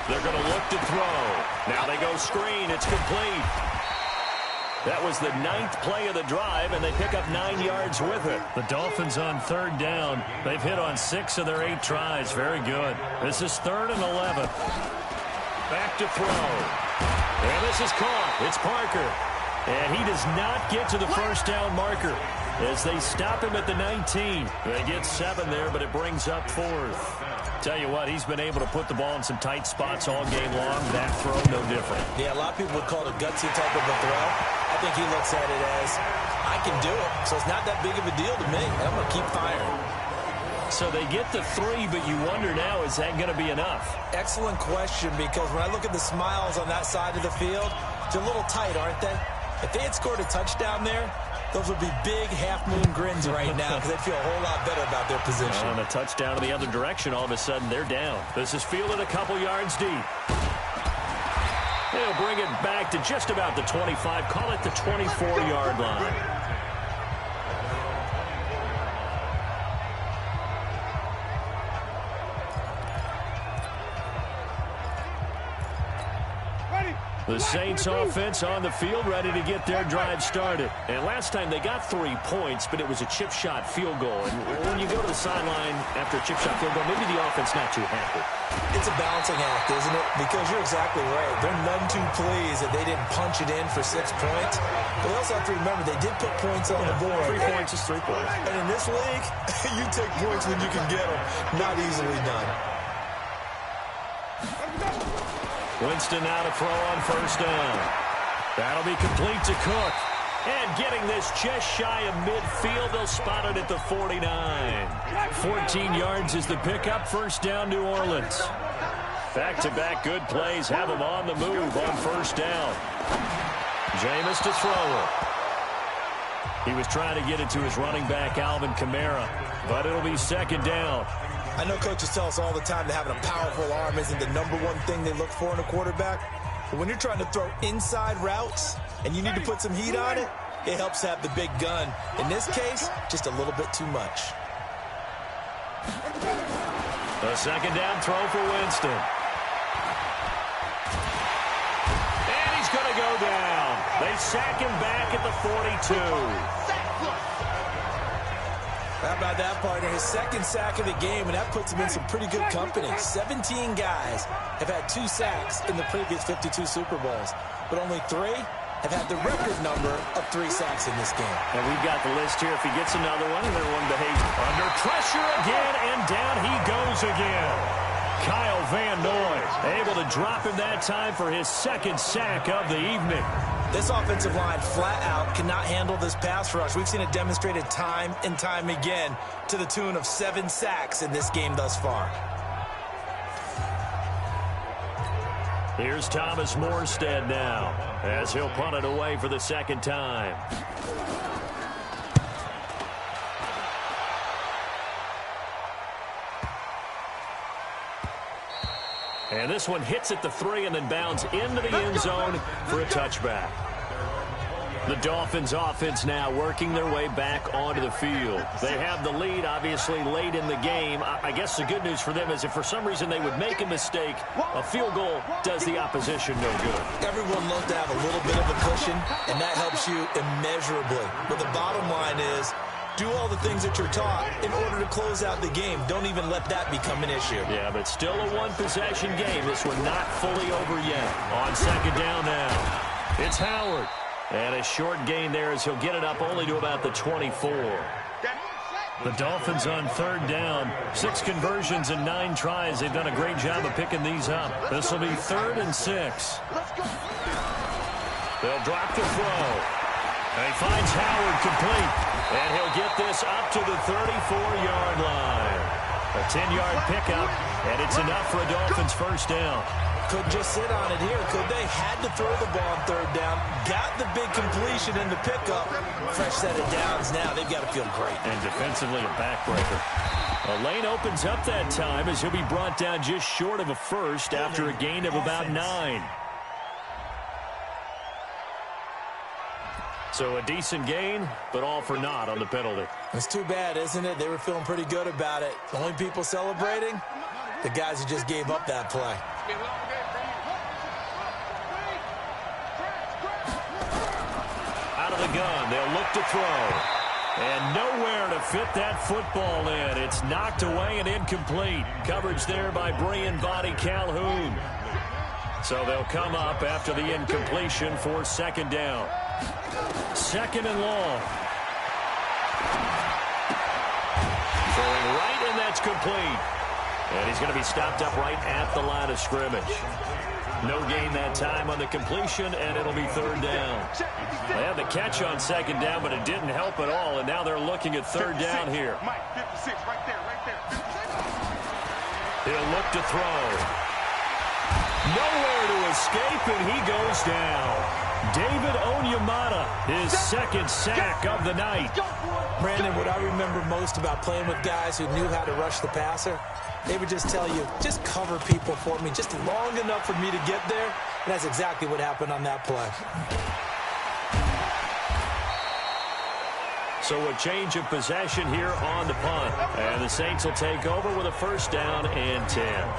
They're going to look to throw. Now they go screen. It's complete. That was the 9th play of the drive, and they pick up 9 yards with it. The Dolphins on 3rd down. They've hit on 6 of their 8 tries. Very good. This is 3rd and 11. Back to throw. And this is caught. It's Parker. And he does not get to the first down marker as they stop him at the 19. They get 7 there, but it brings up 4th. Tell you what, he's been able to put the ball in some tight spots all game long. That throw, no different. Yeah, a lot of people would call it a gutsy type of a throw. I think he looks at it as, I can do it, so it's not that big of a deal to me. I'm going to keep firing. So they get the 3, but you wonder now, is that going to be enough? Excellent question, because when I look at the smiles on that side of the field, they're a little tight, aren't they? If they had scored a touchdown there, those would be big half-moon grins right now because they feel a whole lot better about their position. On a touchdown in the other direction, all of a sudden they're down. This is fielded a couple yards deep. They'll bring it back to just about the 25. Call it the 24-yard line. The Saints offense on the field ready to get their drive started. And last time they got 3 points, but it was a chip shot field goal. And when you go to the sideline after a chip shot field goal, maybe the offense not too happy. It's a balancing act, isn't it? Because you're exactly right. They're none too pleased that they didn't punch it in for 6 points. But they also have to remember they did put points on the board. 3 points is 3 points. And in this league, you take points when you can get them. Not easily done. Winston now to throw on first down. That'll be complete to Cook. And getting this just shy of midfield, they'll spot it at the 49. 14 yards is the pickup. First down, New Orleans. Back-to-back good plays have them on the move on first down. Jameis to throw it. He was trying to get it to his running back, Alvin Kamara, but it'll be 2nd down. I know coaches tell us all the time that having a powerful arm isn't the #1 thing they look for in a quarterback. But when you're trying to throw inside routes and you need to put some heat on it, it helps have the big gun. In this case, just a little bit too much. A 2nd down throw for Winston. And he's going to go down. They sack him back at the 42. How about that, partner? His 2nd sack of the game, and that puts him in some pretty good company. 17 guys have had 2 sacks in the previous 52 Super Bowls, but only 3 have had the record number of 3 sacks in this game. And we've got the list here. If he gets another one, another one behaves under pressure again, and down he goes again. Kyle Van Noy able to drop him that time for his 2nd sack of the evening. This offensive line flat out cannot handle this pass rush. We've seen it demonstrated time and time again to the tune of 7 sacks in this game thus far. Here's Thomas Morstead now, as he'll punt it away for the second time. And this one hits at the 3 and then bounds into the end zone for a touchback. The Dolphins offense now working their way back onto the field. They have the lead, obviously, late in the game. I guess the good news for them is if for some reason they would make a mistake, a field goal does the opposition no good. Everyone loves to have a little bit of a cushion, and that helps you immeasurably. But the bottom line is, do all the things that you're taught in order to close out the game. Don't even let that become an issue. Yeah, but still a one-possession game. This one not fully over yet. On second down now, it's Howard. And a short gain there as he'll get it up only to about the 24. The Dolphins on third down. 6 conversions and 9 tries. They've done a great job of picking these up. This will be 3rd and 6. They'll drop the throw. And he finds Howard complete. And he'll get this up to the 34-yard line. A 10-yard pickup, and it's enough for a Dolphins first down. Couldn't just sit on it here, could they? Had to throw the ball on third down. Got the big completion in the pickup. Fresh set of downs now. They've got to feel great. And defensively a backbreaker. A lane opens up that time as he'll be brought down just short of a first after a gain of about 9. So a decent gain, but all for naught on the penalty. It's too bad, isn't it? They were feeling pretty good about it. The only people celebrating, the guys who just gave up that play. Out of the gun, they'll look to throw. And nowhere to fit that football in. It's knocked away and incomplete. Coverage there by Brian Body Calhoun. So they'll come up after the incompletion for second down. Second and long. Throwing right, and that's complete. And he's going to be stopped up right at the line of scrimmage. No gain that time on the completion, and it'll be third down. They had the catch on second down, but it didn't help at all, and now they're looking at third down here. Mike, 56, right there. He'll look to throw. Nowhere to escape, and he goes down. David Onyemata, his second sack of the night. Brandon, what I remember most about playing with guys who knew how to rush the passer, they would just tell you, just cover people for me just long enough for me to get there. And that's exactly what happened on that play. So a change of possession here on the punt. And the Saints will take over with a first down and 10.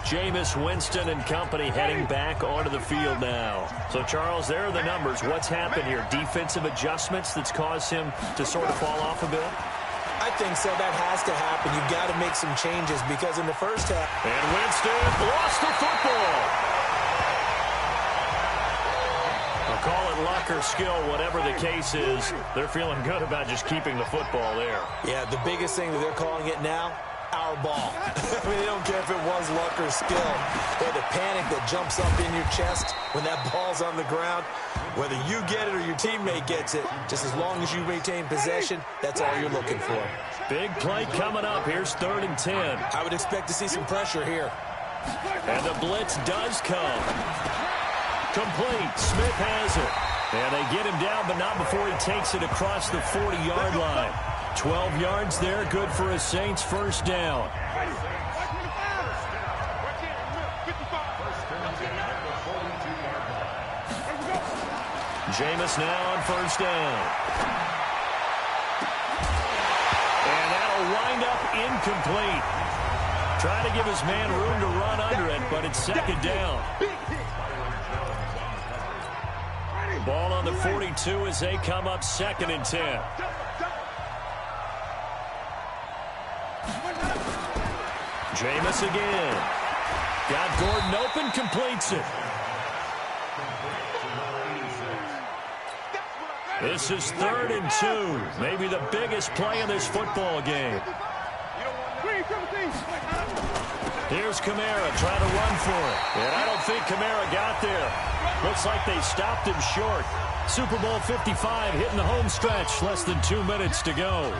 Jameis Winston and company heading back onto the field now. So, Charles, there are the numbers. What's happened here? Defensive adjustments that's caused him to sort of fall off a bit? I think so. That has to happen. You've got to make some changes because in the first half... And Winston lost the football. I'll call it luck or skill, whatever the case is. They're feeling good about just keeping the football there. Yeah, the biggest thing that they're calling it now, our ball. I mean, they don't care if it was luck or skill or the panic that jumps up in your chest when that ball's on the ground. Whether you get it or your teammate gets it, just as long as you retain possession, that's all you're looking for. Big play coming up. Here's 3rd and 10. I would expect to see some pressure here. And the blitz does come. Complete. Smith has it. And they get him down, but not before he takes it across the 40-yard line. 12 yards there, good for a Saints first down. Jameis now on first down. And that'll wind up incomplete. Trying to give his man room to run under it, but it's second down. Ball on the 42 as they come up 2nd and 10. Jameis again. Got Gordon open, completes it. This is 3rd and 2. Maybe the biggest play in this football game. Here's Kamara trying to run for it. And I don't think Kamara got there. Looks like they stopped him short. Super Bowl 55 hitting the home stretch. Less than 2 minutes to go.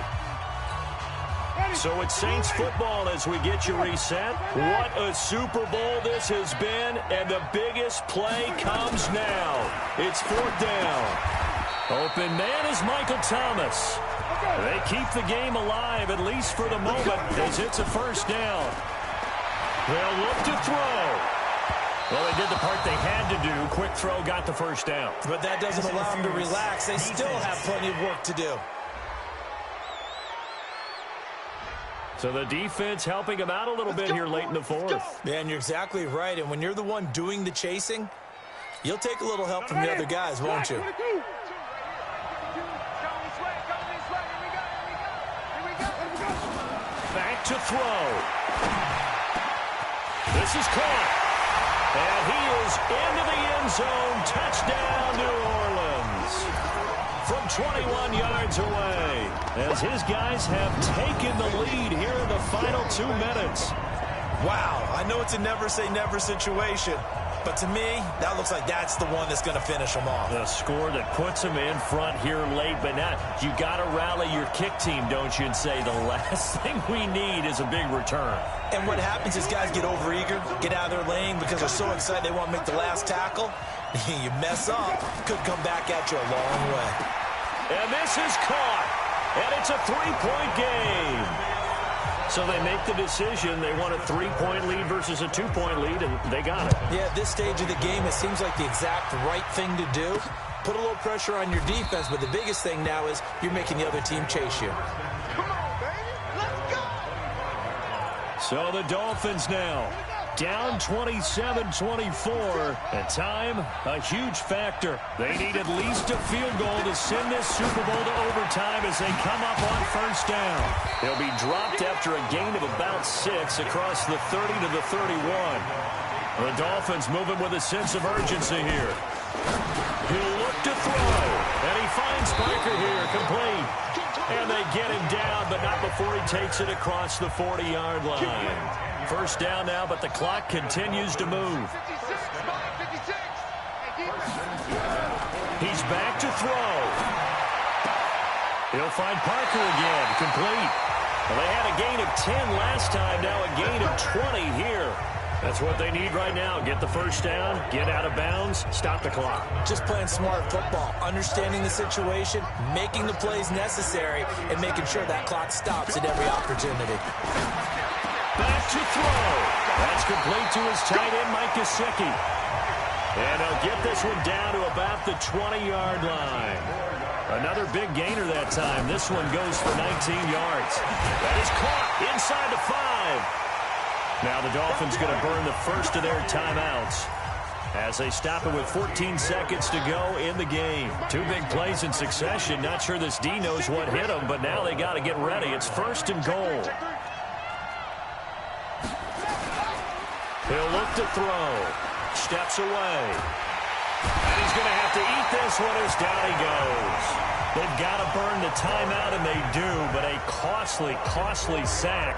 So it's Saints football as we get you reset. What a Super Bowl this has been, and the biggest play comes now. It's 4th down. Open man is Michael Thomas. They keep the game alive, at least for the moment, as it's a 1st down. They'll look to throw. Well, they did the part they had to do. Quick throw, got the 1st down. But that doesn't allow them to relax. They still have plenty of work to do. So the defense helping them out a little bit here late in the 4th. Yeah, and you're exactly right. And when you're the one doing the chasing, you'll take a little help from the other guys, won't you? Back to throw. This is caught. And he is into the end zone. Touchdown, New Orleans. From 21 yards away, as his guys have taken the lead here in the final 2 minutes. Wow, I know it's a never-say-never situation, but to me, that looks like that's the one that's going to finish them off. The score that puts them in front here late, but now you got to rally your kick team, don't you, and say the last thing we need is a big return. And what happens is guys get overeager, get out of their lane because they're so excited they want to make the last tackle. You mess up, could come back at you a long way. And this is caught, and it's a 3-point game. So they make the decision. They want a 3-point lead versus a 2-point lead, and they got it. Yeah, at this stage of the game, it seems like the exact right thing to do. Put a little pressure on your defense, but the biggest thing now is you're making the other team chase you. Come on, baby. Let's go. So the Dolphins now down 27-24. At time, a huge factor. They need at least a field goal to send this Super Bowl to overtime as they come up on 1st down. They'll be dropped after a gain of about 6 across the 30 to the 31. The Dolphins moving with a sense of urgency here. He'll look to throw, and he finds Parker here, complete. And they get him down, but not before he takes it across the 40-yard line. 1st down now, but the clock continues to move. He's back to throw. He'll find Parker again, complete. Well, they had a gain of 10 last time, now a gain of 20 here. That's what they need right now. Get the 1st down, get out of bounds, stop the clock. Just playing smart football, understanding the situation, making the plays necessary, and making sure that clock stops at every opportunity. Back to throw. That's complete to his tight end, Mike Gesicki. And he'll get this one down to about the 20-yard line. Another big gainer that time. This one goes for 19 yards. That is caught inside the 5. Now the Dolphins going to burn the first of their timeouts as they stop it with 14 seconds to go in the game. 2 big plays in succession. Not sure this D knows what hit them, but now they got to get ready. It's 1st and goal. He'll look to throw. Steps away. And he's going to have to eat this one as down he goes. They've got to burn the timeout, and they do, but a costly sack.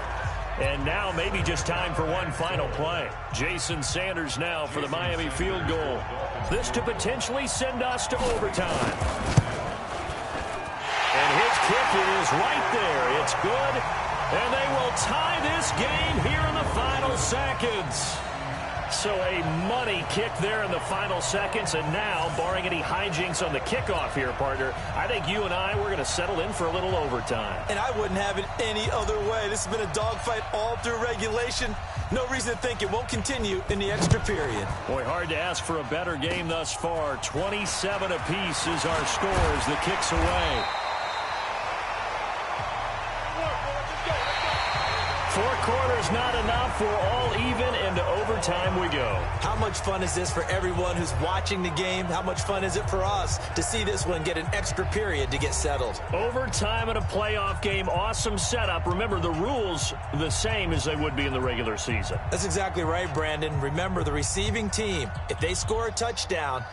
And now maybe just time for one final play. Jason Sanders now for the Miami field goal. This to potentially send us to overtime. And his kick is right there. It's good. And they will tie this game here in the final seconds. So a money kick there in the final seconds. And now, barring any hijinks on the kickoff here, partner, I think you and I, we're going to settle in for a little overtime. And I wouldn't have it any other way. This has been a dogfight all through regulation. No reason to think it won't continue in the extra period. Boy, hard to ask for a better game thus far. 27 apiece is our scores. The kicks away. 4 quarters not enough. We're all even, and to overtime we go. How much fun is this for everyone who's watching the game? How much fun is it for us to see this one get an extra period to get settled? Overtime in a playoff game, awesome setup. Remember, the rules the same as they would be in the regular season. That's exactly right, Brandon. Remember, the receiving team, if they score a touchdown,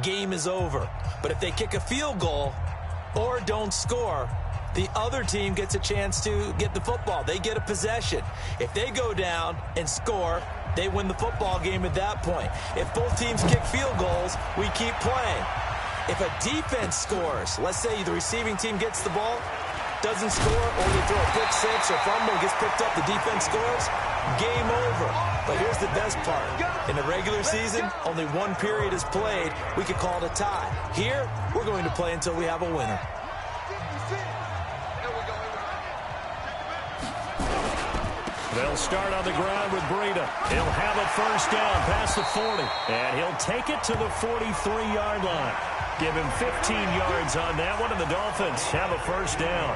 game is over. But if they kick a field goal or don't score, the other team gets a chance to get the football. They get a possession. If they go down and score, they win the football game at that point. If both teams kick field goals, we keep playing. If a defense scores, let's say the receiving team gets the ball, doesn't score, or they throw a pick six or fumble and gets picked up, the defense scores, game over. But here's the best part. In the regular season, only one period is played. We could call it a tie. Here, we're going to play until we have a winner. They'll start on the ground with Breida. He'll have it first down past the 40. And he'll take it to the 43-yard line. Give him 15 yards on that one, and the Dolphins have a first down.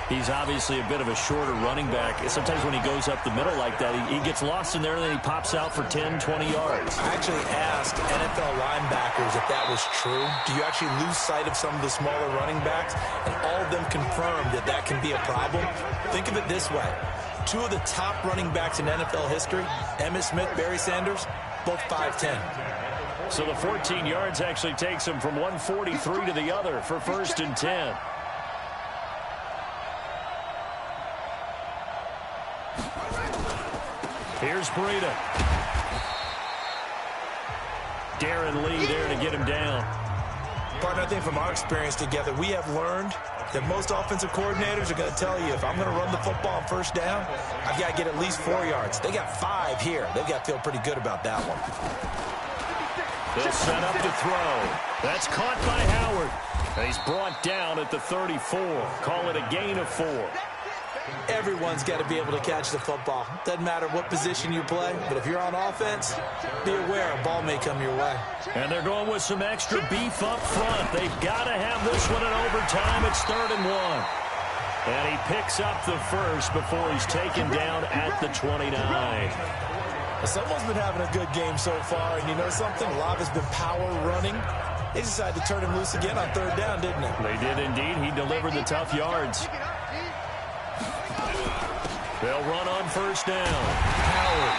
He's obviously a bit of a shorter running back. Sometimes when he goes up the middle like that, he gets lost in there, and then he pops out for 10, 20 yards. I actually asked NFL linebackers if that was true. Do you actually lose sight of some of the smaller running backs? And all of them confirmed that that can be a problem. Think of it this way. Two of the top running backs in NFL history, Emmitt Smith, Barry Sanders, both 5'10". So the 14 yards actually takes him from 143 to the other for 1st and 10. Here's Breida. Darren Lee there to get him down. Partner, I think from our experience together, we have learned that most offensive coordinators are going to tell you, if I'm going to run the football on first down, I've got to get at least 4 yards. They got 5 here. They've got to feel pretty good about that one. They'll set up to throw. That's caught by Howard. And he's brought down at the 34. Call it a gain of 4. Everyone's got to be able to catch the football. Doesn't matter what position you play, but if you're on offense, be aware a ball may come your way. And they're going with some extra beef up front. They've got to have this one in overtime. It's 3rd and 1. And he picks up the first before he's taken down at the 29. Someone's been having a good game so far, and you know something? A lot has been power running. They decided to turn him loose again on 3rd down, didn't they? They did indeed. He delivered the tough yards. They'll run on first down. Howard.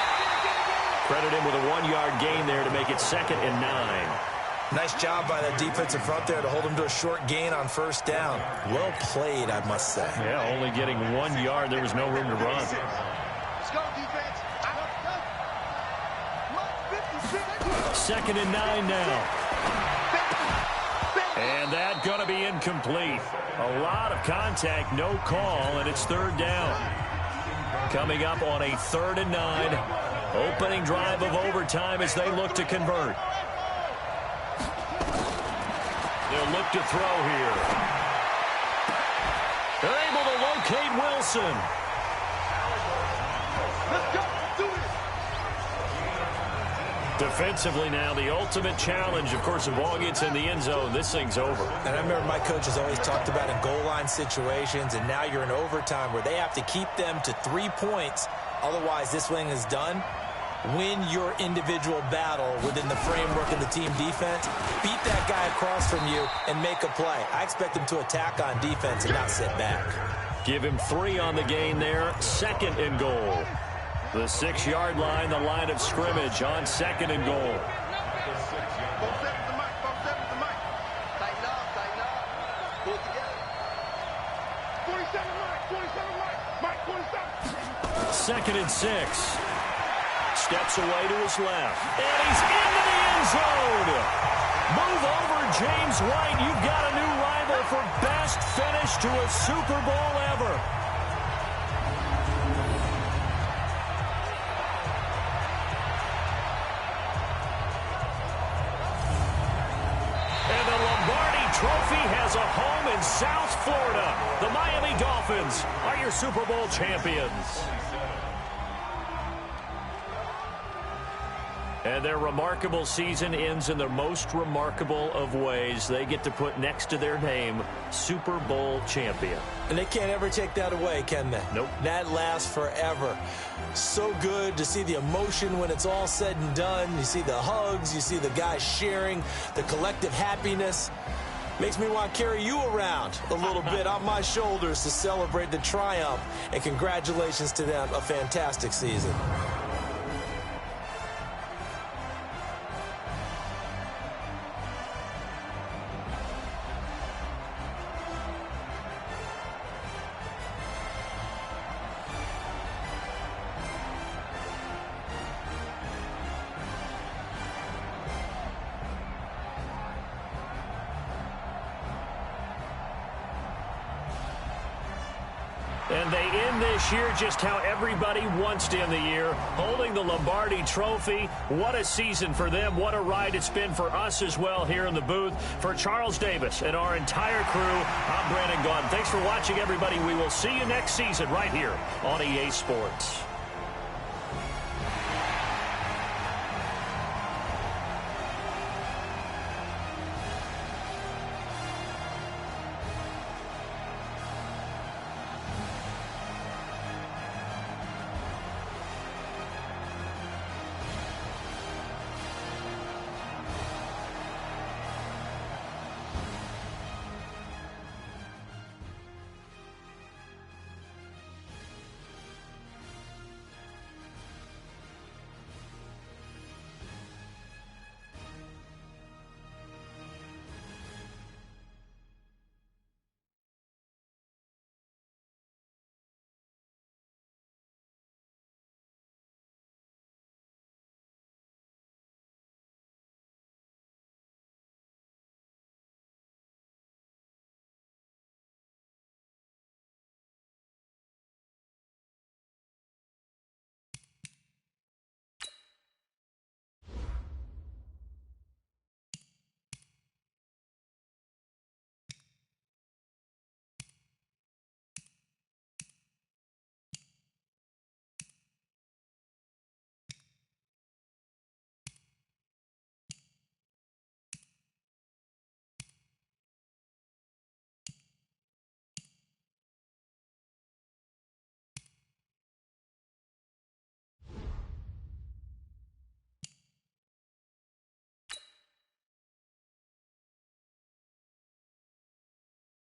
Credit him with a 1-yard gain there to make it 2nd and 9. Nice job by that defensive front there to hold him to a short gain on first down. Well played, I must say. Yeah, only getting 1 yard. There was no room to run. Let's go, defense. 2nd and 9 now. And that going to be incomplete. A lot of contact, no call, and it's 3rd down. Coming up on a 3rd and 9. Opening drive of overtime as they look to convert. They'll look to throw here. They're able to locate Wilson. Let's go. Do it. Defensively now, the ultimate challenge. Of course, the ball gets in the end zone, this thing's over. And I remember my coaches always talked about in goal line situations, and now you're in overtime where they have to keep them to 3 points. Otherwise, this thing is done. Win your individual battle within the framework of the team defense. Beat that guy across from you and make a play. I expect them to attack on defense and not sit back. Give him 3 on the gain there. 2nd and goal. The 6-yard line, the line of scrimmage on 2nd and goal. Both seven's the mic. Both seven's the mic. Tighten up. Tighten up. Pull it together. 47 mic. 47 mic. Mic 47. 2nd and 6. Steps away to his left. And he's into the end zone. Move over, James White. You've got a new rival for best finish to a Super Bowl ever. And the Lombardi Trophy has a home in South Florida. The Miami Dolphins are your Super Bowl champions. And their remarkable season ends in the most remarkable of ways. They get to put next to their name, Super Bowl champion. And they can't ever take that away, can they? Nope. That lasts forever. So good to see the emotion when it's all said and done. You see the hugs, you see the guys sharing, the collective happiness. Makes me want to carry you around a little bit on my shoulders to celebrate the triumph. And congratulations to them, a fantastic season. And they end this year just how everybody wants to end the year, holding the Lombardi Trophy. What a season for them. What a ride it's been for us as well here in the booth. For Charles Davis and our entire crew, I'm Brandon Gaudin. Thanks for watching, everybody. We will see you next season right here on EA Sports.